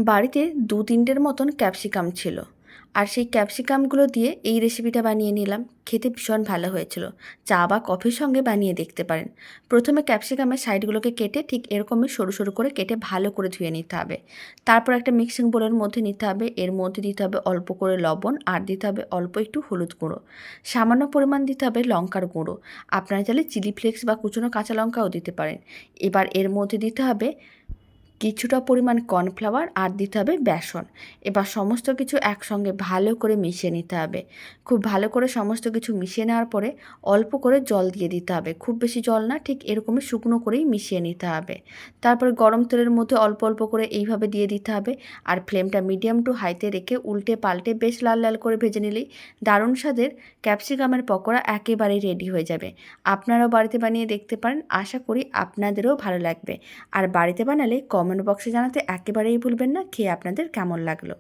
বাড়িতে ২-৩টের মতন ক্যাপসিকাম ছিল। আর সেই ক্যাপসিকামগুলো দিয়ে এই রেসিপিটা বানিয়ে নিলাম। খেতে ভীষণ ভালো হয়েছিল। চা বা কফির সঙ্গে বানিয়ে দেখতে পারেন। প্রথমে ক্যাপসিকামের সাইডগুলোকে কেটে ঠিক এরকমই সরু, সরু করে কেটে ভালো করে ধুয়ে নিতে হবে। তারপর একটা মিক্সিং বোলের মধ্যে নিতে হবে। এর মধ্যে দিতে হবে অল্প করে লবণ আর দিতে হবে অল্প একটু হলুদ গুঁড়ো। সামান্য পরিমাণ দিতে হবে লঙ্কার গুঁড়ো। আপনারা চাইলে চিলি ফ্লেক্স বা কুচনো কাঁচা লঙ্কাও দিতে পারেন। এবার এর মধ্যে দিতে হবে কিছুটা পরিমাণ কর্নফ্লাওয়ার আর দিতে হবে বেসন। এবার সমস্ত কিছু একসঙ্গে ভালো করে মিশিয়ে নিতে হবে। খুব ভালো করে সমস্ত কিছু মিশিয়ে নেওয়ার পরে অল্প করে জল দিয়ে দিতে হবে। খুব বেশি জল না, ঠিক এরকমই শুকনো করেই মিশিয়ে নিতে হবে। তারপরে গরম তেলের মধ্যে অল্প অল্প করে এইভাবে দিয়ে দিতে হবে। আর ফ্লেমটা মিডিয়াম টু হাইতে রেখে উল্টে পাল্টে বেশ লাল লাল করে ভেজে নিলেই দারুণ স্বাদের ক্যাপসিকামের পকোড়া একেবারেই রেডি হয়ে যাবে। আপনারাও বাড়িতে বানিয়ে দেখতে পারেন। আশা করি আপনাদেরও ভালো লাগবে। আর বাড়িতে বানালে কমেন্ট বক্সে জানাতে একেবারেই ভুলবেন না খেয়ে আপনাদের কেমন লাগলো।